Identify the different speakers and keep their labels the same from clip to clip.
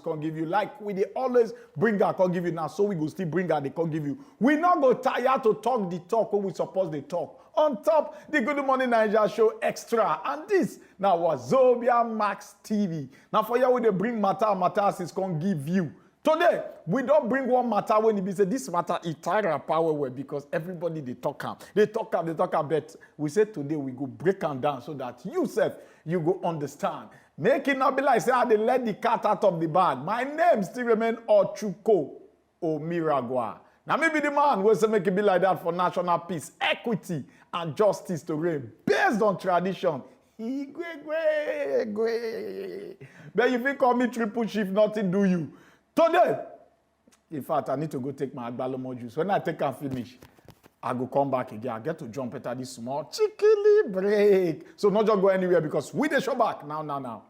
Speaker 1: can't give you. Like we they always bring her, can't give you now. So we go still bring her, they can't give you. We not go tired to talk the talk when we suppose they talk. On top, the Good Morning Nigeria show extra. And this now Wazobia Max TV. Now for you, they bring matters is can't give you. Today, we don't bring one matter when it say this matter is tired power way because everybody they talk am. They talk am, but we say today we go break them down so that you self, you go understand. Make it not be like say they let the cat out of the bag. My name still remain Ochuko Omiragwa. Now maybe the man will say make it be like that for national peace, equity, and justice to reign based on tradition. But if you call me triple chief, nothing do you. Today, in fact, I need to go take my Agbalumo juice. When I take and finish, I go come back again. I get to jump at this small chickily break. So not just go anywhere because we the show back now.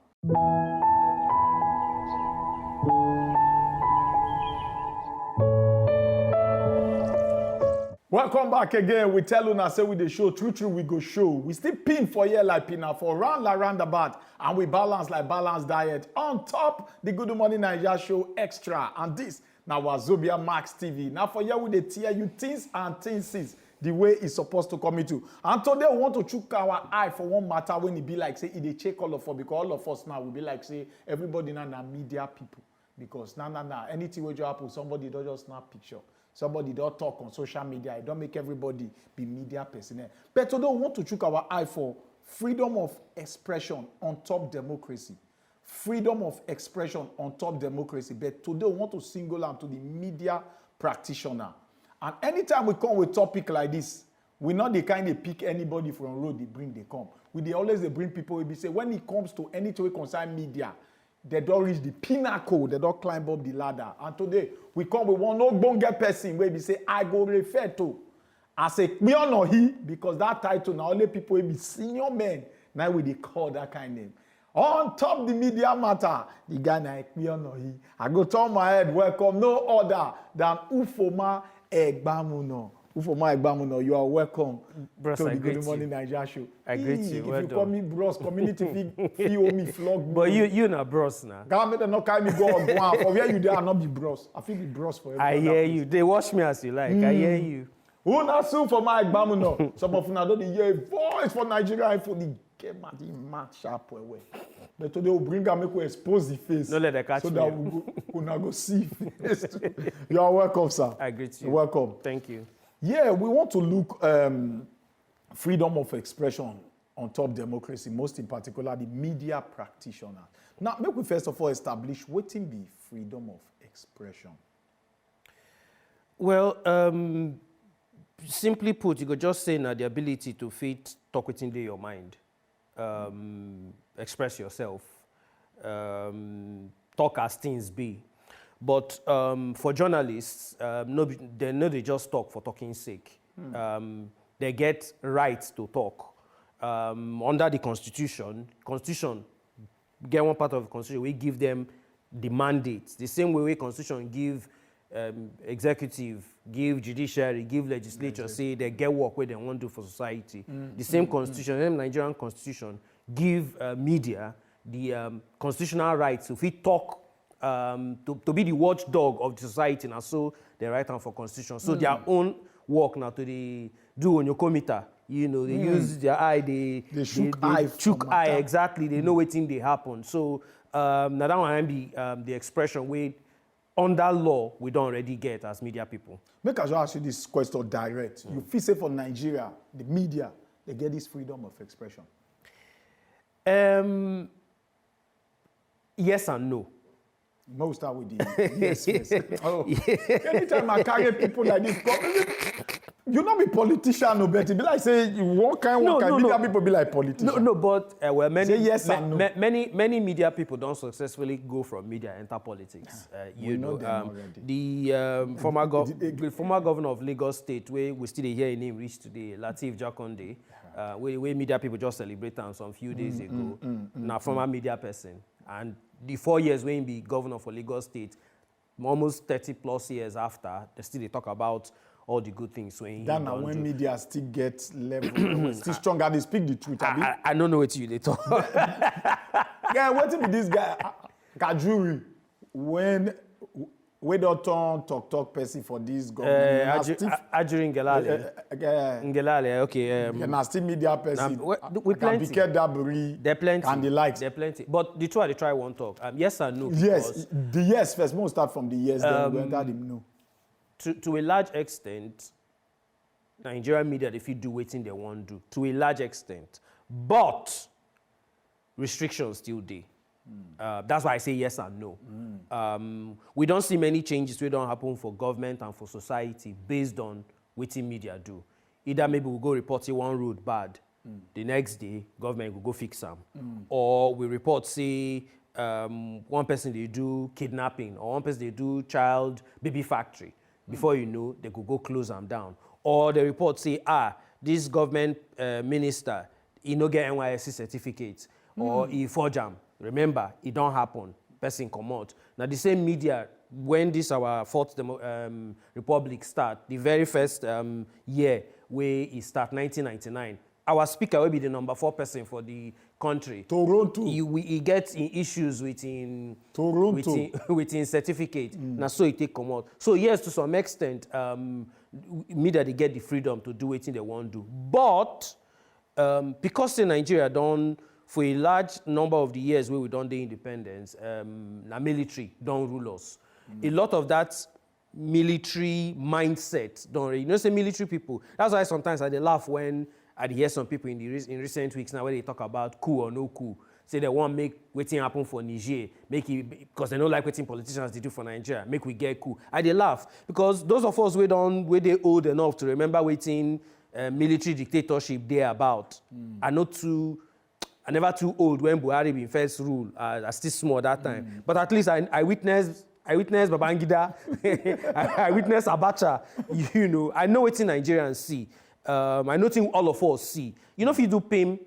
Speaker 1: Welcome back again. We tell you say we the show, true, we go show. We still pin for year like pin for round like roundabout, and we balance like balanced diet. On top, the Good Morning Nigeria show extra. And this, now Wazobia Max TV. Now for you, we they tear you things and things the way it's supposed to come into. And today, we want to chook our eye for one matter when it be like, say, it they check all of us, because all of us now will be like, say, everybody now media people. Because now, anything will happen, somebody don't just snap picture. Somebody don't talk on social media. It don't make everybody be media personnel. But today we want to chook our eye for freedom of expression on top democracy. Freedom of expression on top democracy. But today we want to single out to the media practitioner. And anytime we come with a topic like this, we not the kind of pick anybody from road they come. They always bring people who be say when it comes to anything we concern media, they don't reach the pinnacle, they don't climb up the ladder. And today, we come with one no bonge person where we say, I go refer to as a Kpion or he, because that title now only people will be senior men. Now we they call that kind of name. On top the media matter, the guy na Kpion or he. I go turn my head, welcome no other than Ufuoma Egbamuno. Ufuoma Egbamuno, you are welcome
Speaker 2: Bros,
Speaker 1: to the Good Morning Nigeria show.
Speaker 2: I greet you.
Speaker 1: If you call me bros, community feel me, flog me.
Speaker 2: But you na bros now.
Speaker 1: God make them not carry me go on for where you there and not be bros. I feel be bros for everybody.
Speaker 2: I hear you. They watch me as you like. I hear you.
Speaker 1: Who not soon for my Egbamuno? Some of you don't hear a voice for Nigeria and for the game at the match sharp way. But today we'll bring and make we expose the face.
Speaker 2: No let them catch
Speaker 1: so
Speaker 2: me.
Speaker 1: that we'll not go see face. You are welcome, sir.
Speaker 2: I greet you.
Speaker 1: You're welcome.
Speaker 2: Thank you.
Speaker 1: Yeah, we want to look freedom of expression on top democracy, most in particular the media practitioner. Now, make we first of all establish what be freedom of expression.
Speaker 2: Well, simply put, you could just say now the ability to fit talk within your mind, express yourself, talk as things be. But for journalists, they just talk for talking's sake. They get rights to talk. Under the Constitution get one part of the Constitution, we give them the mandates. The same way Constitution give executive, give judiciary, give legislature, say they get work where they want to do for society. The same Constitution, the Nigerian Constitution, give media the constitutional rights to fit talk to be the watchdog of the society, and so they write down for constitution. So their own work now to do on your committee, you know, they use their eye, they chook eye, exactly. They know what thing they happen. So now that one be the expression where under law we don't already get as media people.
Speaker 1: Make us ask you this question direct. You feel say for Nigeria, the media, they get this freedom of expression?
Speaker 2: Yes and no.
Speaker 1: Most start with the yes. Oh. Yeah. Anytime I carry people like this, you not be politician, no better. Be like say one kind, media people be like politician.
Speaker 2: No, but well, many
Speaker 1: yes and no.
Speaker 2: many media people don't successfully go from media enter politics. You know the former governor of Lagos State, where we still hear his name reach today, Lateef Jakonde, where media people just celebrate him some few days ago. Now former media person. And the 4 years when he be governor for Lagos State, almost 30 plus years after, they talk about all the good things. When
Speaker 1: when media still get level, still stronger, they speak the truth.
Speaker 2: I don't know what you they talk.
Speaker 1: Yeah, what be this guy, Kajuri? when we don't turn talk person for this government.
Speaker 2: Ajurin Ngelale, okay.
Speaker 1: Na still media person.
Speaker 2: We plenty. There plenty.
Speaker 1: And the likes.
Speaker 2: There plenty. But they try one talk. Yes and no.
Speaker 1: Yes, the yes first. We'll start from the yes, then we enter the no.
Speaker 2: To a large extent, Nigerian media, if you do waiting they want to do, to a large extent. But restrictions still there. That's why I say yes and no. We don't see many changes we don't happen for government and for society based on what media do. Either maybe we'll go report say one road bad, the next day government will go fix them. Or we report say one person they do kidnapping, or one person they do child baby factory. Before you know, they could go close them down. Or the report say, this government minister, he no get NYSC certificate, or he forge them. Remember, it don't happen. Person come out. Now, the same media, when this our fourth republic start, the very first year where it start, 1999, our speaker will be the number 4 person for the country.
Speaker 1: Toronto.
Speaker 2: He gets in issues within
Speaker 1: Toronto.
Speaker 2: within certificate. Now, so it take come out. So yes, to some extent, media they get the freedom to do anything they want to do. But because in Nigeria don't, for a large number of the years where we don't do independence, the military don't rule us. A lot of that military mindset don't really, say military people. That's why sometimes I laugh when I hear some people in recent weeks now where they talk about coup or no coup. Say they want to make waiting happen for Niger, make it because they don't like waiting politicians they do for Nigeria, make we get coup. I they laugh because those of us where they old enough to remember waiting military dictatorship there about are not too. I never too old when Buhari been first rule. I still small that time, but at least I witnessed Babangida. I witnessed Abacha. You know, I know what Nigerians see. I know what all of us see. You know, if you do PIM,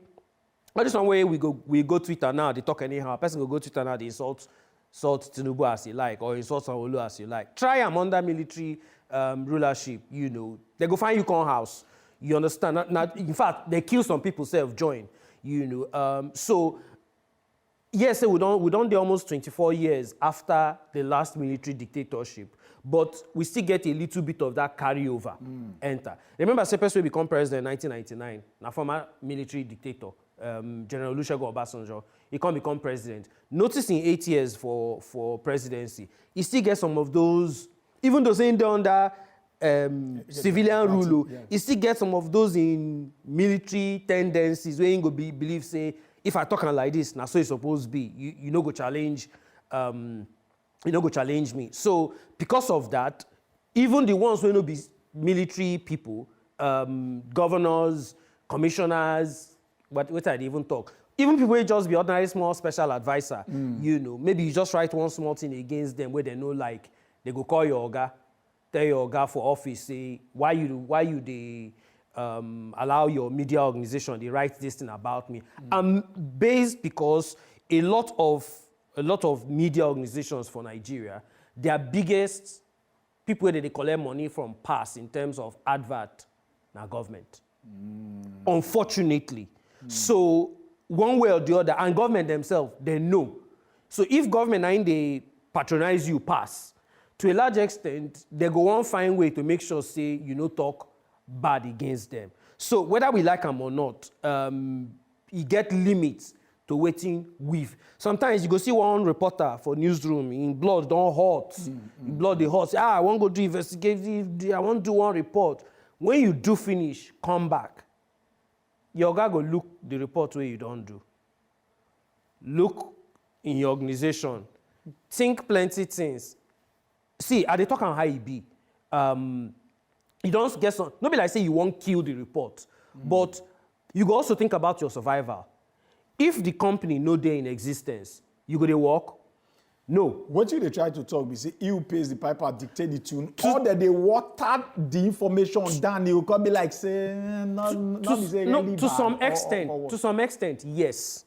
Speaker 2: but this one way we go Twitter now. They talk anyhow. A person will go Twitter now. They insult Tinubu as you like, or insult Sanwo-Olu as you like. Try them under military rulership. You know, they go find you con house. You understand? Not, in fact, they kill some people. Self-join. You know, so yes, we don't do almost 24 years after the last military dictatorship, but we still get a little bit of that carryover enter. Remember, Sepeso become president in 1999, now former military dictator, General Olusegun Obasanjo, he can't become president. Notice in 8 years for presidency, he still gets some of those, even though saying they're under civilian rule, you still get some of those in military tendencies where you go believe say if I talk like this, now so it's supposed to be. You no go challenge, me. So because of that, even the ones who no be military people, governors, commissioners, what I even talk. Even people who just be ordinary small special advisor, you know, maybe you just write one small thing against them where they know like they go call your oga. Tell your guy for office, say, why you they allow your media organization, they write this thing about me. Based because a lot of media organizations for Nigeria, their biggest people where they collect money from pass in terms of advert, now government. Unfortunately. So one way or the other, and government themselves, they know. So if government they patronize you pass, to a large extent, they go on find way to make sure, say, you know, talk bad against them. So whether we like them or not, you get limits to waiting with. Sometimes you go see one reporter for newsroom, in blood don't hot. In blood they hot. Say, I want to go do investigative, I want to do one report. When you do finish, come back. Your guy go look the report where you don't do. Look in your organization. Think plenty things. See, I dey talk on how it be. You don't get some. Not be like say you won't kill the report, but you go also think about your survival. If the company no day in existence, you go to work. No.
Speaker 1: What you they try to talk, we say you pays the piper, dictate the tune, or that they water the information down. You can be like say
Speaker 2: to some extent. To some extent, yes.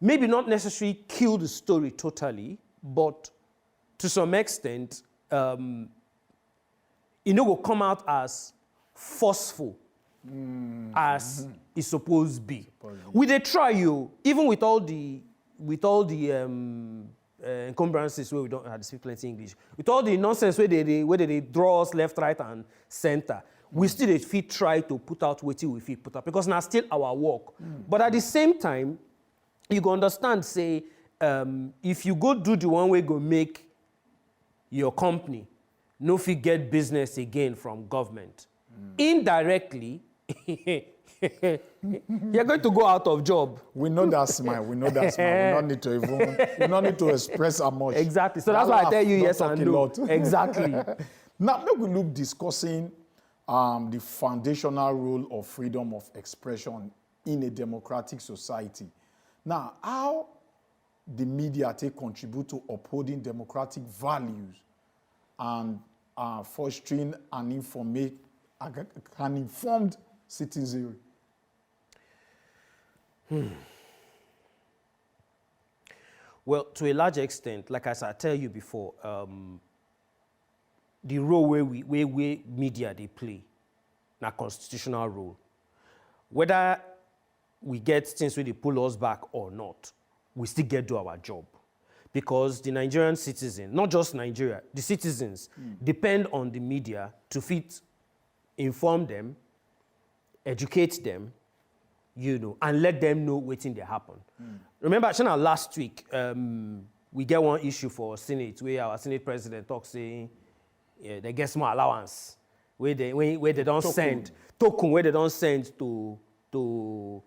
Speaker 2: Maybe not necessarily kill the story totally, but to some extent. It will come out as forceful as it's supposed to be. We they try you, even with all the encumbrances where we don't speak plenty English, with all the nonsense where they draw us left, right, and center, we still dey fit try to put out wetin we fit put out because na still our work. But at the same time, you go understand, say, if you go do the one way go make your company no fit get business again from government, indirectly, you're going to go out of job.
Speaker 1: We know that smile. We know that smile. We don't need to express how much.
Speaker 2: Exactly. So that's why I tell you yes and no. Exactly.
Speaker 1: Now, let me look discussing the foundational role of freedom of expression in a democratic society. Now, how the media take contribute to upholding democratic values and fostering an informed citizenry.
Speaker 2: Well, to a large extent, like as I tell you before, the role where media they play, na constitutional role. Whether we get things where they pull us back or not, we still get to our job. Because the Nigerian citizen, not just Nigeria, the citizens depend on the media to fit inform them, educate them, and let them know what's in there happen. Remember, China, last week, we get one issue for Senate where our Senate president talks saying they get small allowance where they don't send token where they don't send to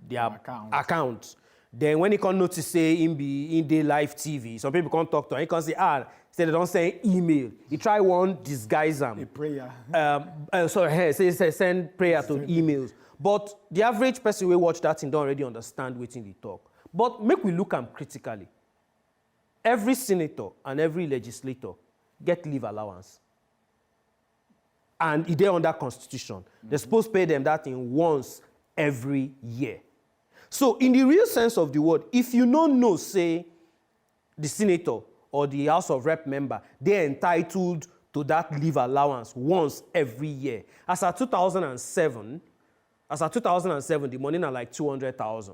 Speaker 2: their account. Then when he can notice say in the live TV, some people can't talk to him. He can say say they don't send email. He try one disguise them.
Speaker 1: A prayer.
Speaker 2: Say send prayer to emails. But the average person who watch that thing don't already understand what they talk. But make we look at critically. Every senator and every legislator get leave allowance. And they're under constitution. They're supposed to pay them that thing once every year. So in the real sense of the word, if you don't know, say, the senator or the House of Rep member, they're entitled to that leave allowance once every year. As of 2007, the money is like 200,000.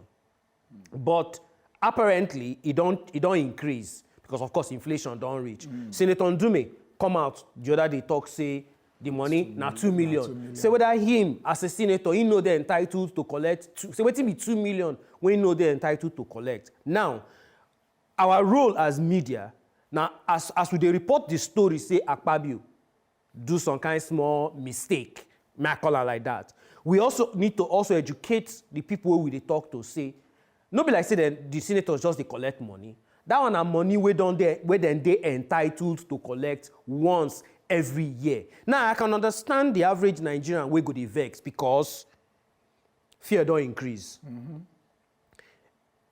Speaker 2: But apparently, it don't increase because, of course, inflation don't reach. Senator Ndume come out the other day talk, say, the money now 2 million. Say whether him as a senator, he know they're entitled to collect. Say what be 2 million when he know they're entitled to collect. Now, our role as media, now as we dey report the story, say Akpabio do some kind of small mistake, may I call it like that. We also need to also educate the people who we dey talk to, say, no be like say the senators just they collect money. That one are money where then they entitled to collect once every year. Now, I can understand the average Nigerian way go dey vex because fear don't increase.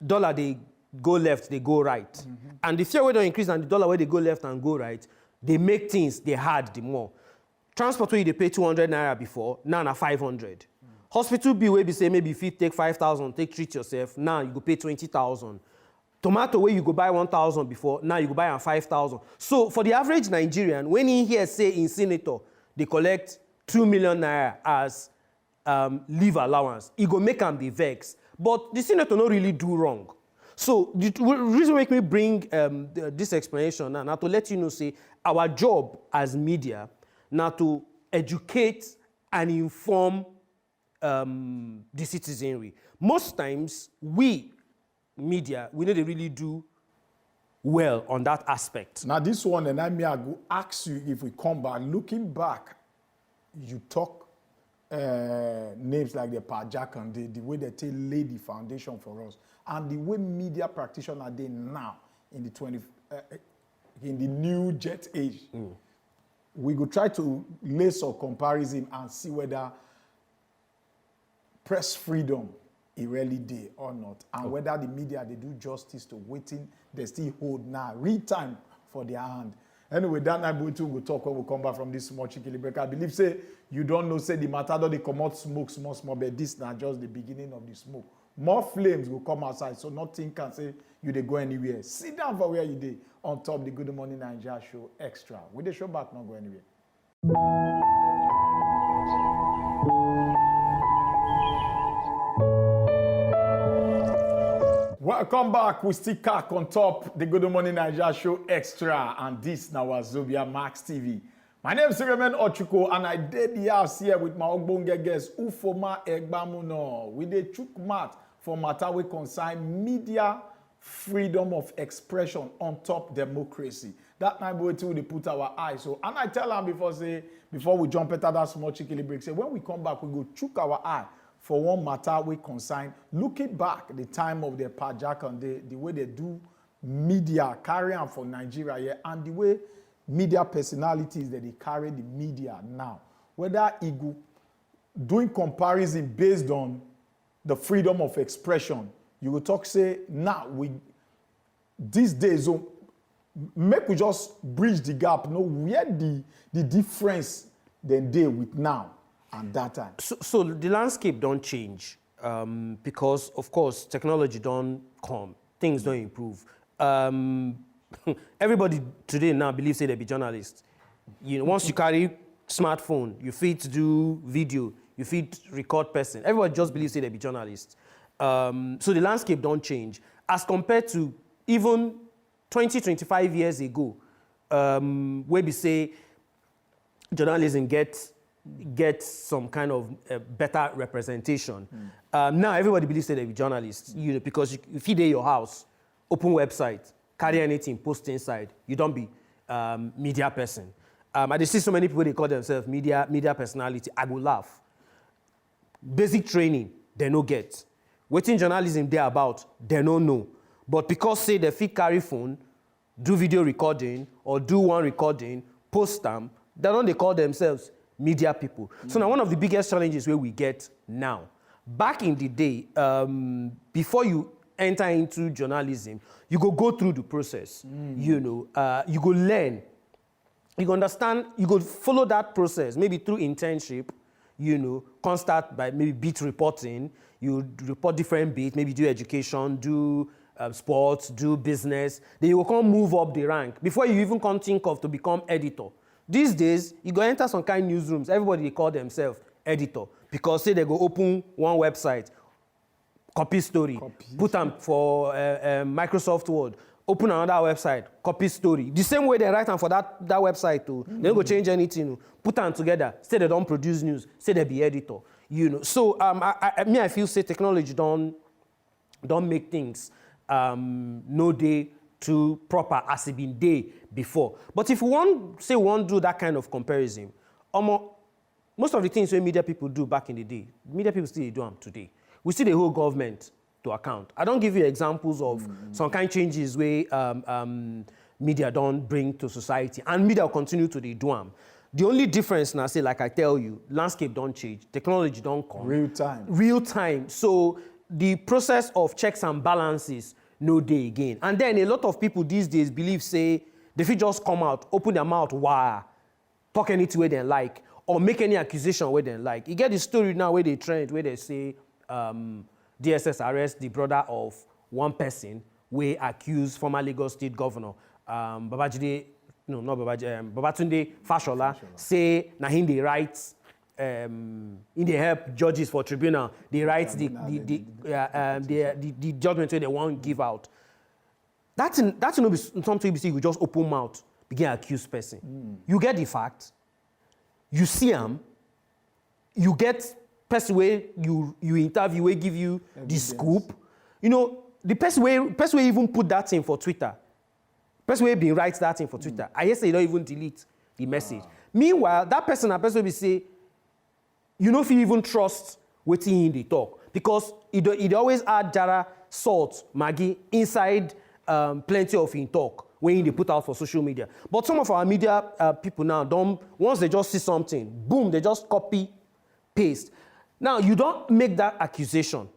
Speaker 2: Dollar, they go left, they go right. And the fear way don't increase and the dollar where they go left and go right, they make things, they hard the more. Transport where they pay 200 naira before, now na 500. Hospital bill where be say maybe if you take 5,000, take treat yourself, now you go pay 20,000. Tomato where you go buy 1,000 before, now you go buy 5,000. So for the average Nigerian, when he hear say in senator, they collect 2 million naira as leave allowance, he go make them be vexed. But the senator not really do wrong. So the reason make me bring this explanation now to let you know, say, our job as media now to educate and inform the citizenry. Most times, we, media, we need to really do well on that aspect.
Speaker 1: Now this one, and I go ask you if we come back, looking back, you talk names like the Pajak and the way they lay the foundation for us, and the way media practitioners are they now in the new jet age. We go try to lay some comparison and see whether press freedom it really did or not, and whether the media they do justice to waiting they still hold now real time for their hand. Anyway, that night we will talk when we come back from this small chicken break. I believe say you don't know say the matter they come out smoke small, but this now just the beginning of the smoke. More flames will come outside, so nothing can say you they go anywhere. Sit down for where you did on top the Good Morning Nigeria show extra. With the show back, not go anywhere. Welcome back. We still cack on top the Good Morning Nigeria Show Extra, and this now Wazobia Max TV. My name is Remen Ochuko, and I did the house here with my ogbonge guest Ufuoma Egbamuno. We dey chook mat for matter we concern media freedom of expression on top democracy. That time we dey put our eyes. So, and I tell them before we jump into that small chickily break, say when we come back, we go chook our eye for one matter we consign, looking back the time of the pajak and the way they do media carry on for Nigeria here, and the way media personalities that they carry the media now. Whether it go doing comparison based on the freedom of expression, you will talk say now these days so make we just bridge the gap. No, where the difference then they with now. And that time.
Speaker 2: So the landscape don't change because, of course, technology don't come. Things don't improve. Everybody today now believes they be journalists. You know, once you carry smartphone, you fit do video, you fit record person. Everybody just believes they be journalists. So the landscape don't change. As compared to even 20, 25 years ago, where we say journalism get some kind of better representation. Now everybody believes that they be journalists, you know, because you feed in your house, open website, carry anything, post inside. You don't be media person. I see so many people they call themselves media personality. I go laugh. Basic training they no get. Waiting journalism they about they no know. But because say they fit carry phone, do video recording or do one recording, post them, they don't they call themselves media people. So now one of the biggest challenges where we get now, back in the day, before you enter into journalism, you go through the process. You know, you go learn, you go understand, you go follow that process, maybe through internship, you know, can start by maybe beat reporting, you report different beats, maybe do education, do sports, do business, then you will come move up the rank before you even come think of to become editor. These days, you go enter some kind of newsrooms, everybody they call themselves editor because say they go open one website, copy story, put them for Microsoft Word, open another website, copy story. The same way they write them for that website too. They don't go change anything, put them together, say they don't produce news, say they be editor. You know, so I feel say technology don't make things no day too proper as it been day before. But if we want do that kind of comparison, most of the things where media people do back in the day, media people still do them today. We see the whole government to account. I don't give you examples of some kind of changes where media don't bring to society, and media will continue to do them. The only difference now, say like I tell you, landscape don't change, technology don't come. Real time. So the process of checks and balances no day again. And then a lot of people these days believe, say, they fit just come out, open their mouth, talk anything where they like, or make any accusation where they like. You get the story now where they trend, where they say DSS arrest the brother of one person where accused former Lagos State Governor Babatunde Fashola, say na him they write in the help judges for tribunal, they write the judgment where they won't give out. That's not be something you see, you just open mouth, begin accuse person. You get the fact, you see him, you get person where you interview, where give you the scoop. You know, the person where even put that thing for Twitter, person where been write that thing for Twitter, I guess they don't even delete the message. Meanwhile, that person will be say, you know if you even trust waiting in the talk, because it always add jara, salt, maggi inside plenty of in talk when they put out for social media. But some of our media people now once they just see something, boom, they just copy, paste. Now you don't make that accusation.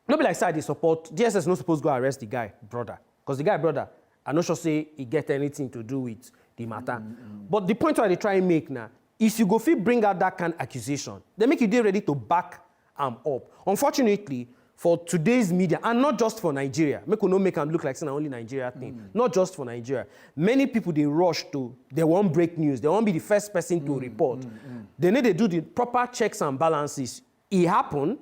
Speaker 2: Not be like say they support DSS not supposed to go arrest the guy brother, because the guy brother, I'm not sure say he get anything to do with the matter. But the point where they try and make now, if you go fit bring out that kind of accusation, they make you dey ready to back up. Unfortunately, for today's media, and not just for Nigeria, make we no make them look like it's only Nigeria thing. Not just for Nigeria. Many people they rush to, they won't break news, they won't be the first person to report. They need to do the proper checks and balances. It happen,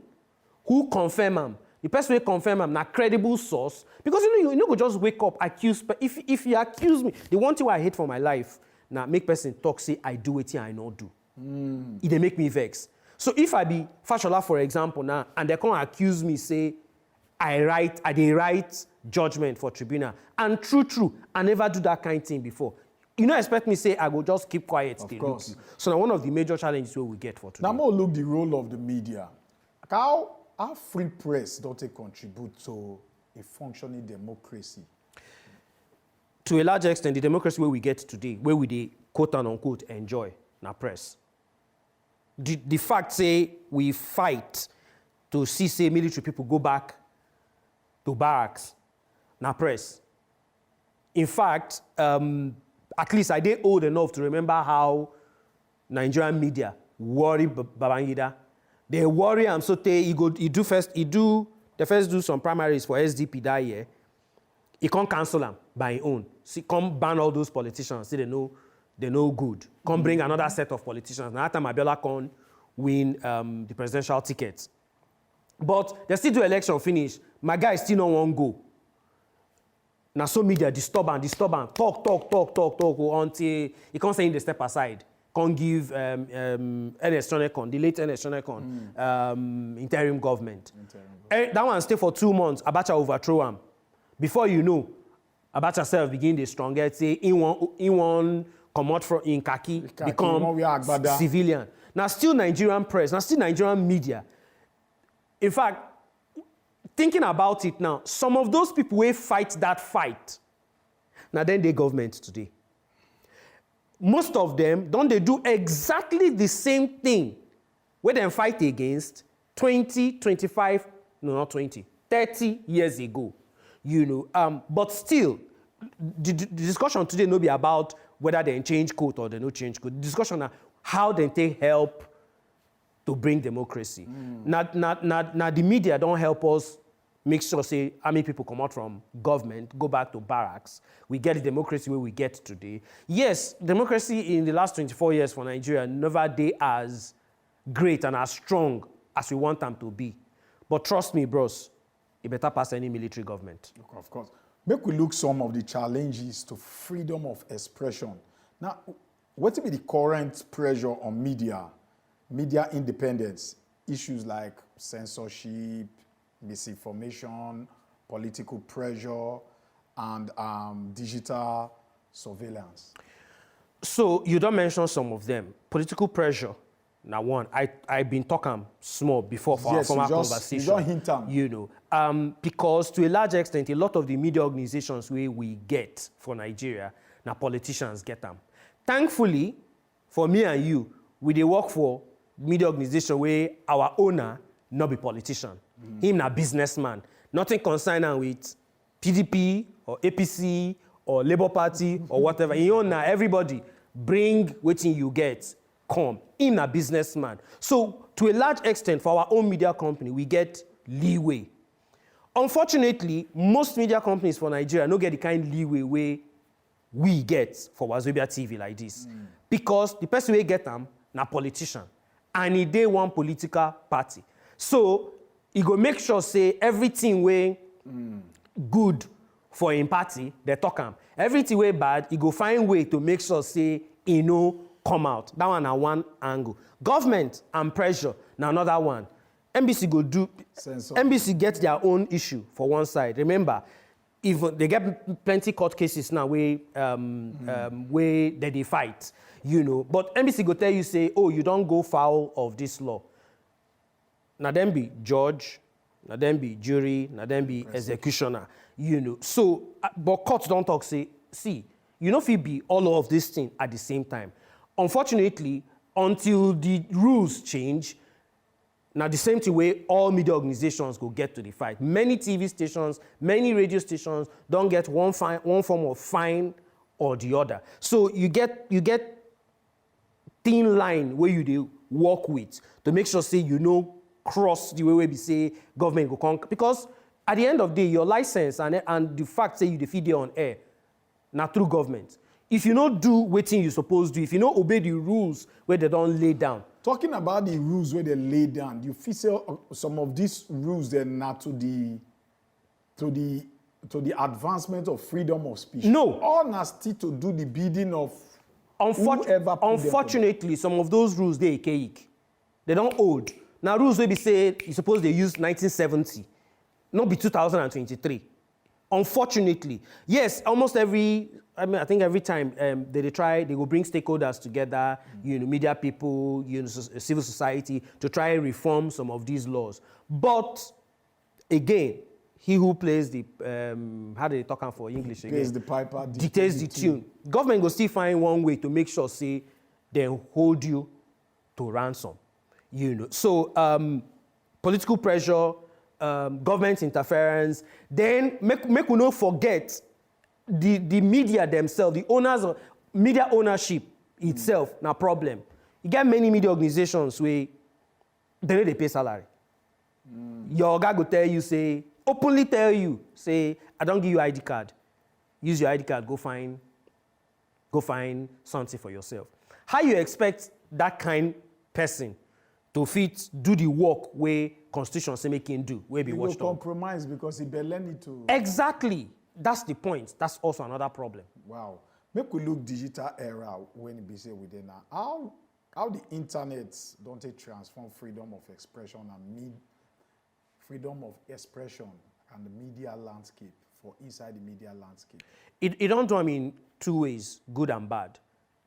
Speaker 2: who confirm them? the person will confirm I'm not credible source. Because you know, go just wake up, accuse. But if you accuse me, the one thing I hate for my life, now make person talk, say I do it, I not do. It dey make me vex. So if I be Fashola, for example, now, and they come accuse me, say I dey write judgment for tribunal, and true, I never do that kind of thing before. You don't expect me say I go just keep quiet.
Speaker 1: Of course.
Speaker 2: Look you. So now one of the major challenges we get for today.
Speaker 1: Now more look the role of the media. How free press don't they contribute to a functioning democracy?
Speaker 2: To a large extent, the democracy where we get today, where we dey quote and unquote enjoy, na press. The fact say we fight to see say military people go back to barracks, na press. In fact, at least I dey old enough to remember how Nigerian media worry Babangida. They worry him so they do some primaries for SDP that year. He can't cancel them by his own. See, come ban all those politicians. See, they know good. Come bring another set of politicians. Now, that time Abiola can win the presidential ticket. But they still do election finish. My guy still not want go. Now, so media disturb and talk until he can't say in the step aside. Can't give the late interim government. That one stay for 2 months. Abacha overthrow him. Before you know, Abacha self begin the strongest. Say in one come out from in khaki become civilian. Now still Nigerian press. Now still Nigerian media. In fact, thinking about it now, some of those people will fight that fight. Now then they government today. Most of them, don't they do exactly the same thing where they fight against 30 years ago. You know, but still, the discussion today no be about whether they change code or they no change code. The discussion is how they take help to bring democracy. Now the media don't help us make sure, say, how many people come out from government, go back to barracks. We get the democracy where we get today. Yes, democracy in the last 24 years for Nigeria never did as great and as strong as we want them to be. But trust me, bros, it better pass any military government.
Speaker 1: Of course. Make we look some of the challenges to freedom of expression. Now, what will be the current pressure on media independence, issues like censorship, misinformation, political pressure, and digital surveillance?
Speaker 2: So you don't mention some of them. Political pressure. Now one, I've been talking small before for
Speaker 1: yes,
Speaker 2: our conversation.
Speaker 1: You don't hint them.
Speaker 2: You know, because to a large extent, a lot of the media organizations we get for Nigeria, now politicians get them. Thankfully, for me and you, we dey work for media organization where our owner not be politician. Him na businessman. Nothing concerned with PDP or APC or Labour Party or whatever. You know, everybody bring wetin you get, come. Him a businessman. So to a large extent, for our own media company, we get leeway. Unfortunately, most media companies for Nigeria don't get the kind of leeway we get for Wazobia TV like this. Because the person we get them, na politician. And he dey one political party. So he go make sure say everything way good for him party, they talk him. Everything way bad, he go find way to make sure say he no come out. That one na one angle. Government and pressure na another one. NBC go do NBC get their own issue for one side. Remember, if they get plenty court cases now where they fight, you know. But NBC go tell you say, oh, you don't go foul of this law. Now then be judge, now then be jury, now then be executioner, you know. So, but courts don't talk say, see, you know if it be all of this thing at the same time. Unfortunately, until the rules change, now the same thing way all media organizations go get to the fight. Many TV stations, many radio stations don't get one form of fine or the other. So you get thin line where you do work with to make sure say you know cross the way we say government go come, because at the end of the day your license and the fact say you defeat on air now through government. If you don't do what you supposed to do, if you don't obey the rules where they don't lay down,
Speaker 1: Talking about the rules where they lay down, you feel say some of these rules they're not to the advancement of freedom of speech.
Speaker 2: No.
Speaker 1: All na still to do the bidding of whoever put them
Speaker 2: Unfortunately, some of those rules they archaic. They don't hold. Now rules will be say you suppose they use 1970, not be 2023. Unfortunately, yes, almost every. I think every time they will bring stakeholders together, media people, civil society to try and reform some of these laws. But again, he who plays the how do they talk for English again?
Speaker 1: Plays the piper,
Speaker 2: dictates the tune. Government will still find one way to make sure say they hold you to ransom. So political pressure, government interference. Then make we not forget the media themselves, the owners of media ownership itself. Now problem. You get many media organizations where they pay salary. Your guy go tell you openly tell you I don't give you ID card. Use your ID card. Go find something for yourself. How you expect that kind person to fit do the work where Constitution say make him do, where be watched on?
Speaker 1: Compromise because he belong to.
Speaker 2: Exactly. That's the point. That's also another problem.
Speaker 1: Wow. Make we look digital era when it be say within now. How the internet don't it transform freedom of expression and freedom of expression and the media landscape for inside the media landscape?
Speaker 2: It don't do in two ways, good and bad.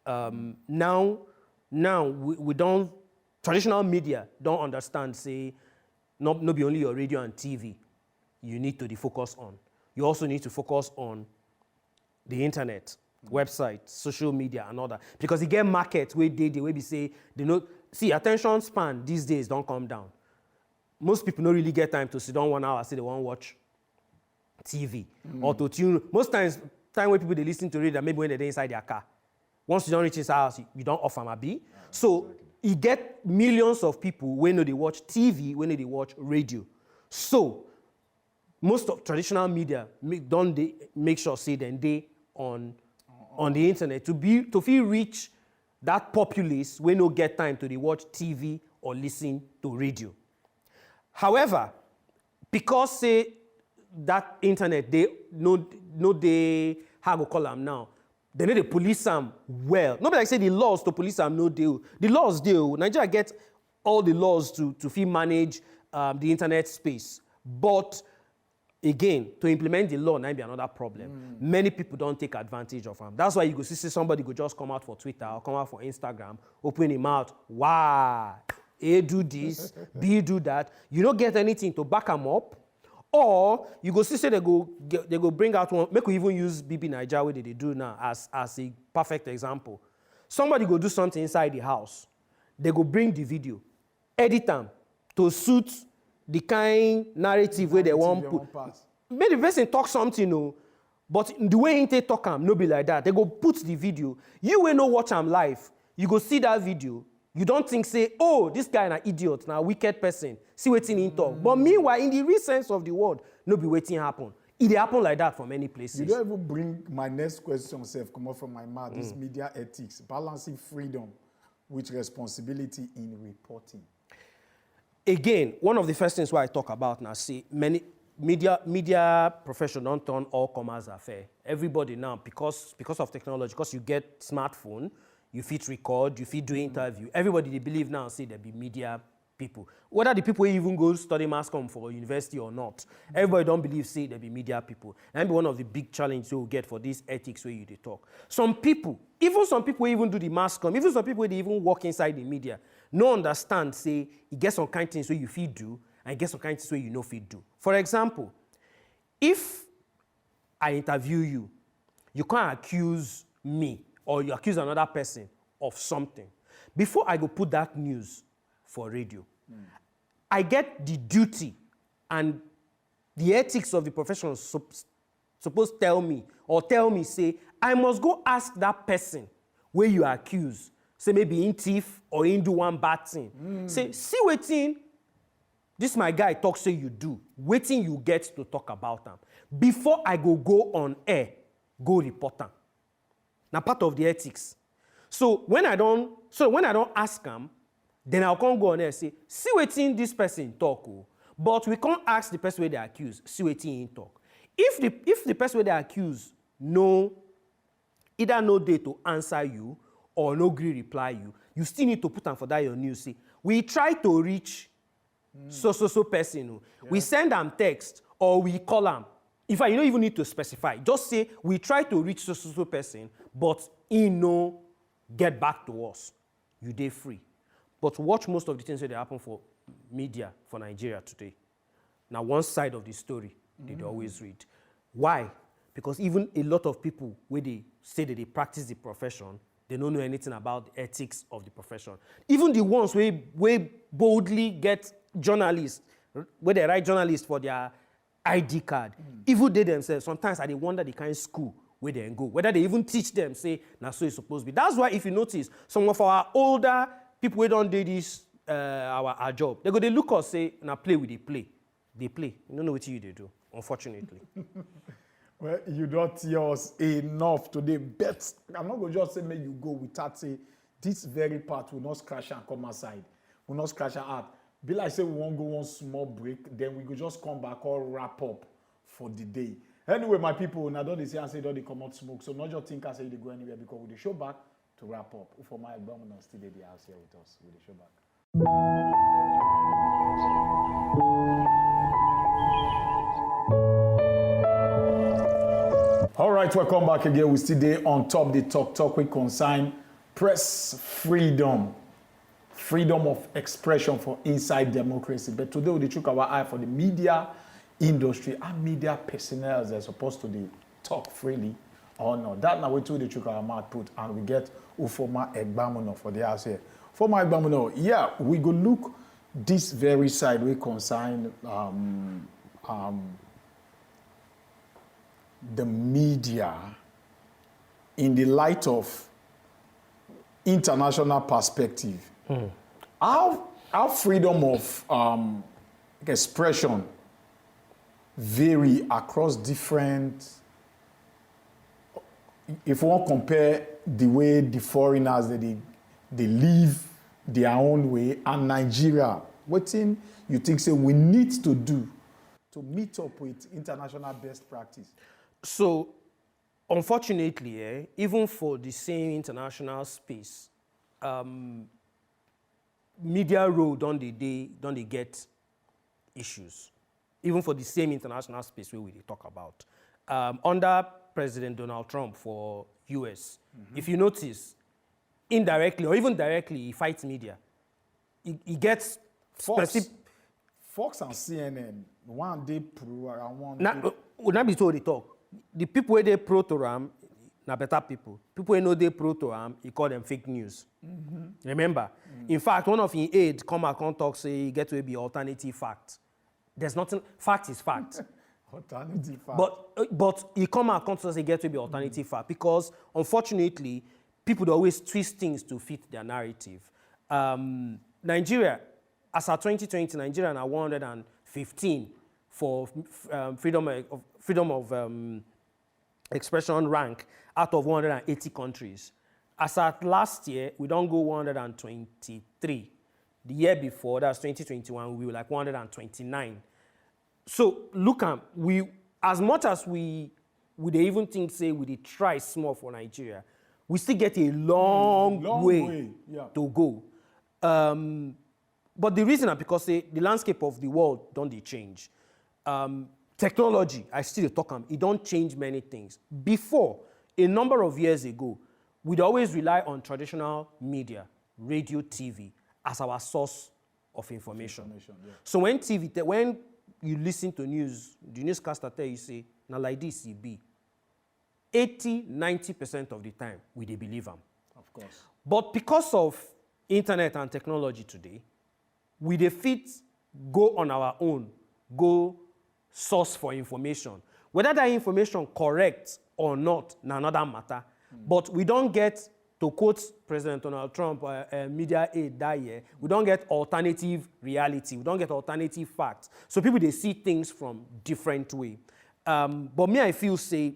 Speaker 2: Now we don't. Traditional media don't understand, not be only your radio and TV you need to focus on. You also need to focus on the internet, websites, social media, and all that. Because you get markets where they be say, attention span these days don't come down. Most people don't really get time to sit down 1 hour, say they want to watch TV or to tune. Most times when people they listen to radio, maybe when they're inside their car. Once you don't reach his house, you don't offer them a B. So you get millions of people when they watch TV, when they watch radio. So most of traditional media they make sure they on the internet to feel reach that populace when no get time to watch TV or listen to radio. However, because that internet they how go call them now. They need to police them well. Nobody like say the laws to police them no deal. The laws deal. Nigeria gets all the laws to manage the internet space. But again, to implement the law might be another problem. Many people don't take advantage of them. That's why you go see somebody go just come out for Twitter or come out for Instagram, open him out. Wow, A do this, B do that. You don't get anything to back them up. Or you go see they go bring out one, make we even use BB Nigeria way they do now as a perfect example. Somebody go do something inside the house. They go bring the video, edit them to suit the kind narrative where they want put. Maybe the person talk something, but the way they talk them, no be like that. They go put the video. You will not watch them live. You go see that video. You don't think, oh, this guy an idiot, now wicked person. See waiting in talk. But meanwhile, in the real sense of the word, no be waiting happen. It happen like that for many places.
Speaker 1: You don't even bring my next question, come up from my mouth. This media ethics, balancing freedom with responsibility in reporting.
Speaker 2: Again, one of the first things why I talk about now, many media profession don't turn all commerce affair. Everybody now, because of technology, because you get smartphone, you fit record, you fit do interview. Everybody they believe now there be media people. Whether the people even go study mass comm for university or not, everybody don't believe there be media people. And be one of the big challenges you get for this ethics where you they talk. Some people even do the mass comm, even some people they even work inside the media, no understand it gets some kind of things where you fit do and get some kind of things where you no fit do. For example, if I interview you, you can't accuse me or you accuse another person of something. Before I go put that news for radio, I get the duty and the ethics of the profession supposed to tell me, I must go ask that person where you accuse, maybe in thief or in do one bad thing. See waiting, this my guy talk you do, waiting you get to talk about them. Before I go on air, go report them. Now part of the ethics. So when I don't ask them, Then I'll come go on there and say, see wetin this person talk, oh. But we can't ask the person where they accuse, see wetin him talk. If the person where they accuse either no day to answer you or no gree reply you, you still need to put am for that your news. Say, we try to reach so person. Oh. Yeah. We send am text or we call am. In fact, you don't even need to specify. Just say, we try to reach so person, but he no get back to us. You dey free. But watch most of the things that happen for media for Nigeria today. Now, one side of the story, they always read. Why? Because even a lot of people, where they say that they practice the profession, they don't know anything about the ethics of the profession. Even the ones where boldly get journalists, where they write journalists for their ID card, even they themselves, sometimes I wonder the kind of school where they go, whether they even teach them, say, now so it's supposed to be. That's why if you notice, some of our older people who don't do this, our job, they look us, say, now play with the play. They play. You don't know what you do, unfortunately.
Speaker 1: Well, you don't hear us enough today, but I'm not going to just say, make you go without say, this very part will not scratch and come outside. Will not scratch and out. Be like say we won't go one small break, then we go just come back or wrap up for the day. Anyway, my people, now don't they say and say don't they come out smoke. So not just think I say they go anywhere because with the show back to wrap up. Ufuoma Egbamuno still in the house here with us with the show back. All right, welcome back again. We still there on top the talk we consign press freedom. Freedom of expression for inside democracy. But today we took our eye for the media industry and media personnel they're supposed to talk freely or not. That now we took our mouth put and we get Ufuoma Egbamuno for the house here. Ufuoma Egbamuno, yeah, we go look this very side we consign the media in the light of international perspective. How freedom of expression vary across different, if we want to compare the way the foreigners they live their own way and Nigeria, what thing you think say we need to do to meet up with international best practice?
Speaker 2: So, unfortunately, even for the same international space, media role don't they get issues, even for the same international space where we talk about. Under President Donald Trump for US, if you notice, indirectly or even directly, he fights media. He gets
Speaker 1: Fox and CNN, one day pro and one day...
Speaker 2: Would not be told they talk. The people where they pro to Ram, na better people. People who know they pro to Ram, he call them fake news. Remember? In fact, one of his aides come and talk, say, he get to be alternative fact. There's nothing, fact is fact.
Speaker 1: Alternative fact.
Speaker 2: But he come and talk, say, get to be alternative fact. Because, unfortunately, people always twist things to fit their narrative. Nigeria, as of 2020, Nigeria now 115 for freedom of expression rank out of 180 countries. As at last year, we don't go 123. The year before, that's 2021, we were like 129. So look at as much as we would even think say we did try small for Nigeria, we still get a long way to go. But the reason is because the landscape of the world don't they change. Technology, I still talk about, it don't change many things. Before, a number of years ago, we'd always rely on traditional media, radio, TV, as our source of information. So when you listen to news, the newscaster tell you, say, now like this, it be 80–90% of the time, we dey believe them.
Speaker 1: Of course.
Speaker 2: But because of internet and technology today, we dey fit go on our own, go source for information. Whether that information correct or not, na another matter. But we don't get, to quote President Donald Trump, media aid that year, we don't get alternative reality. We don't get alternative facts. So people, they see things from different way. But me, I feel, say,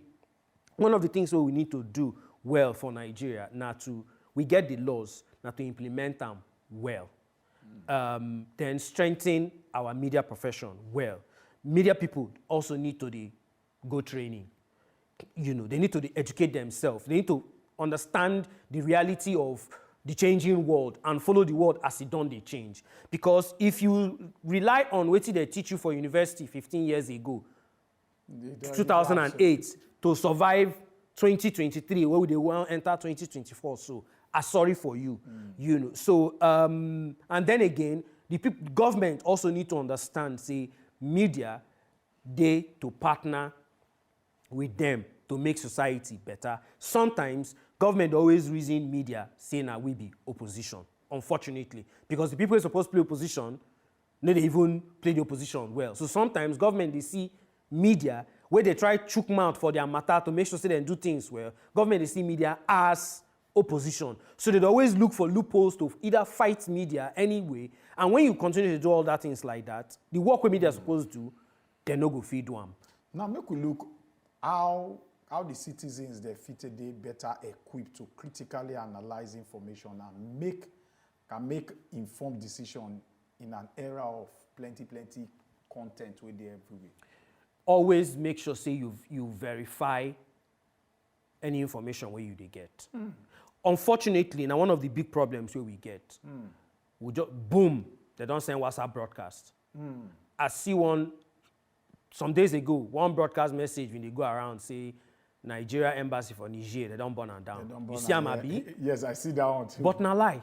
Speaker 2: one of the things that we need to do well for Nigeria, we get the laws, now to implement them well. then strengthen our media profession well. Media people also need to go training. You know, they need to educate themselves. They need to understand the reality of the changing world and follow the world as it done they change. Because if you rely on what they teach you for university 15 years ago, 2008, to survive 2023, where they will enter 2024, so I'm sorry for you. You know, so and then again, the government also need to understand, say, media, they to partner with them to make society better. Sometimes government always reason media saying that we be opposition, unfortunately, because the people who are supposed to play opposition, they even play the opposition well. So sometimes government, they see media where they try to chook mouth for their matter to make sure they do things well. Government, they see media as opposition. So they always look for loopholes to either fight media anyway. And when you continue to do all that things like that, the work where media is supposed to do, they no go feed one.
Speaker 1: Now make we look how the citizens they fitted they better equipped to critically analyze information and can make informed decision in an era of plenty content with the everywhere.
Speaker 2: Always make sure say you verify any information where you get. Unfortunately, now one of the big problems where we get, we just boom, they don't send WhatsApp broadcast. I see one some days ago, one broadcast message when they go around say Nigeria embassy for Niger, they don't burn them down. You see Amabi?
Speaker 1: Yes, I see that one too.
Speaker 2: But na lie.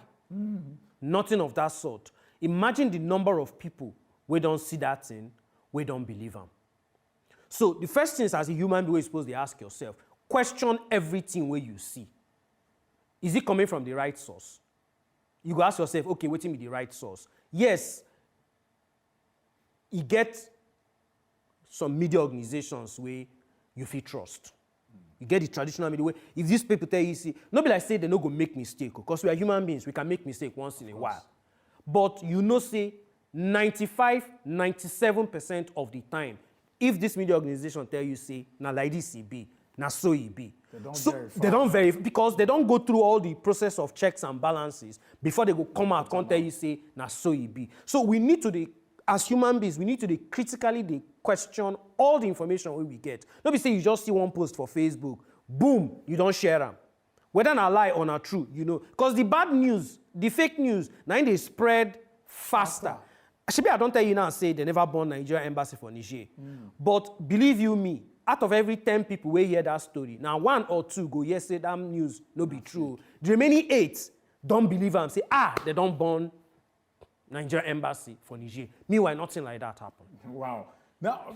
Speaker 2: Nothing of that sort. Imagine the number of people we don't see that thing, we don't believe them. So the first thing is, as a human being, you're supposed to ask yourself, question everything where you see. Is it coming from the right source? You go ask yourself, okay, wait till me the right source. Yes, you get some media organizations where you feel trust. You get the traditional media where if these people tell you, see, nobody like say they no go make mistake, because we are human beings, we can make mistake once in a while. But you know, say 95-97% of the time, if this media organization tell you, say, na like this it be, na so it be. They don't verify because they don't go through all the process of checks and balances before they go come out and tell you, say, na so it be. So we need to, as human beings, we need to critically question all the information we get. Don't be say you just see one post for Facebook, boom, you don't share them. Whether na lie or not true, you know. Because the bad news, the fake news, now they spread faster. I don't tell you now, say they never born Nigeria embassy for Niger. But believe you me, out of every 10 people who hear that story, now 1 or 2 go, yes, say that news no be true. The remaining 8 don't believe them, say, they don't born Nigeria embassy for Niger. Meanwhile, nothing like that happened.
Speaker 1: Wow. Now,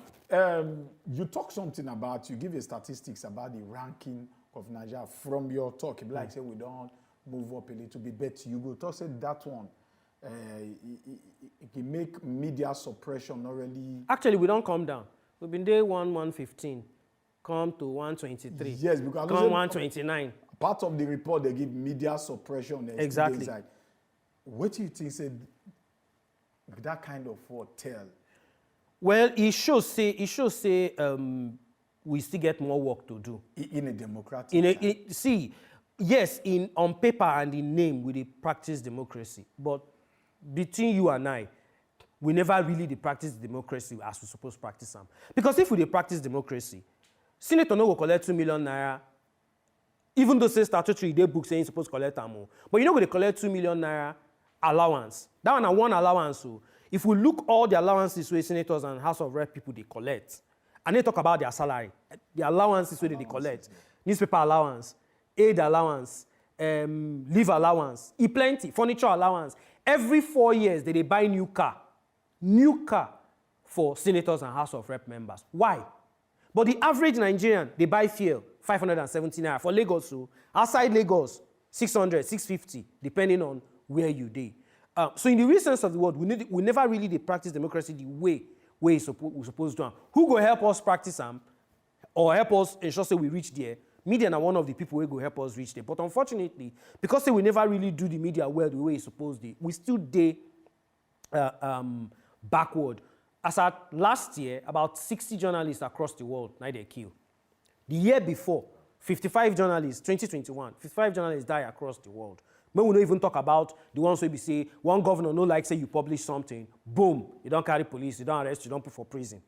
Speaker 1: you talk something about, you give a statistics about the ranking of Nigeria from your talk. It be like, say, we don't move up a little bit, but you go talk, say, that one, it can make media suppression not really...
Speaker 2: Actually, we don't come down. We've been there 115, come to 123,
Speaker 1: yes, because
Speaker 2: come 129.
Speaker 1: Part of the report, they give media suppression.
Speaker 2: Exactly.
Speaker 1: Like, what do you think said that kind of what tell?
Speaker 2: Well, it shows say we still get more work to do.
Speaker 1: In a democratic
Speaker 2: see, yes, on paper and in name, we practice democracy. But between you and I, we never really practice democracy as we supposed to practice them. Because if we practice democracy, Senator no go collect 2 million naira, even though say statutory they book saying supposed to collect more. But you know they collect 2 million naira allowance. That one allowance. So if we look all the allowances where senators and House of Rep people they collect, and they talk about their salary, the allowances where they collect, newspaper allowance, aid allowance, leave allowance, plenty, furniture allowance. Every 4 years they buy new car for senators and House of Rep members. Why? But the average Nigerian, they buy fuel, 570 naira. For Lagos, so outside Lagos, 600, 650, depending on where you dey. So in the real sense of the word, we never really practice democracy the way we're supposed to. Who go help us practice them or help us ensure say we reach there? Media are one of the people who go help us reach there. But unfortunately, because we never really do the media well the way it's supposed to, we still dey backward. As at last year, about 60 journalists across the world, now they kill. The year before, 55 journalists, 2021, 55 journalists die across the world When we don't even talk about the ones where we say one governor no like say you publish something, boom, you don't carry police, you don't arrest, you don't put for prison.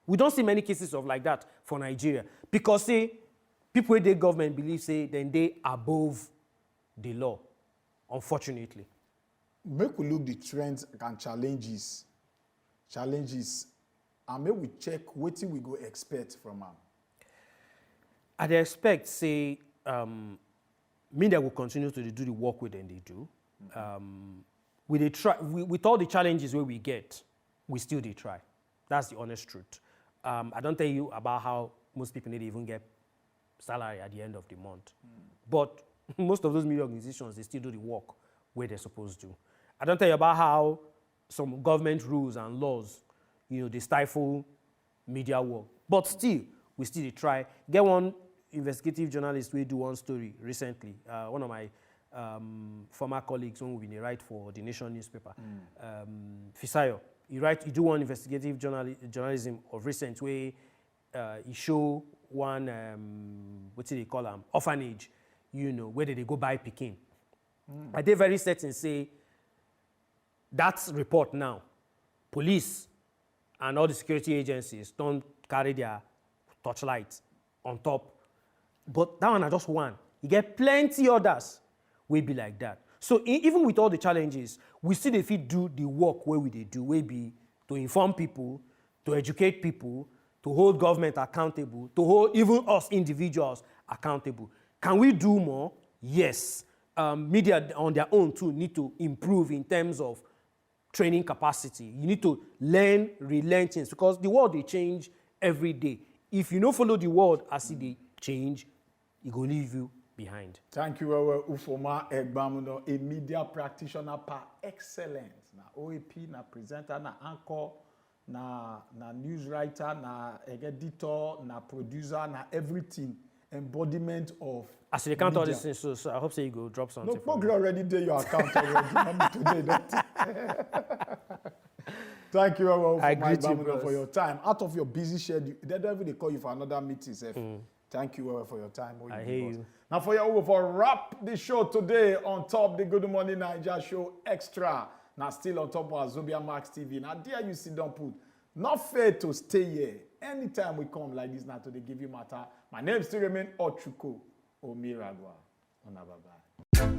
Speaker 2: We don't see many cases of like that for Nigeria because say people in the government believe say then they above the law, unfortunately.
Speaker 1: Make we look the trends and challenges, and make we check wetin we go expect from am.
Speaker 2: I dey expect say media will continue to do the work wey dem dey do. We dey try with all the challenges wey we get, we still dey try. That's the honest truth. I don't tell you about how most people need to even get salary at the end of the month. But most of those media organizations, they still do the work where they're supposed to. I don't tell you about how some government rules and laws, they stifle media work. But still, we still try. Get one investigative journalist who do one story recently. One of my former colleagues when we write for the Nation newspaper, Fisayo. He do one investigative journalism of recent where he show one, what do they call them, orphanage, where they go buy pikin. I dey very certain say that report now, police and all the security agencies don't carry their torchlight on top. But that one is just one. You get plenty others will be like that. So even with all the challenges, we still if we do the work where we do, we be to inform people, to educate people, to hold government accountable, to hold even us individuals accountable. Can we do more? Yes. Media on their own too need to improve in terms of training capacity. You need to relearn things because the world they change every day. If you don't follow the world as they change, it will leave you behind.
Speaker 1: Thank you, Ufuoma Egbamuno, a media practitioner par excellence. Na OAP, na presenter, na anchor, na news writer, na editor, na producer, na everything. Embodiment of
Speaker 2: as you count all these things, so I hope so you go drop something.
Speaker 1: No, Pogre already did your account already. Not today, that. Thank you, Ufuoma Egbamuno, for your time. Out of your busy schedule, they don't even call you for another meeting, Seth. Thank you for your time.
Speaker 2: I hear you.
Speaker 1: Now for wrap the show today on top the Good Morning Naija show extra. Now still on top of Wazobia Max TV. Now there you sit down put. Not fair to stay here. Anytime we come like this now to they give you matter. My name still remain Ochuko Omiragwa. Bye-bye.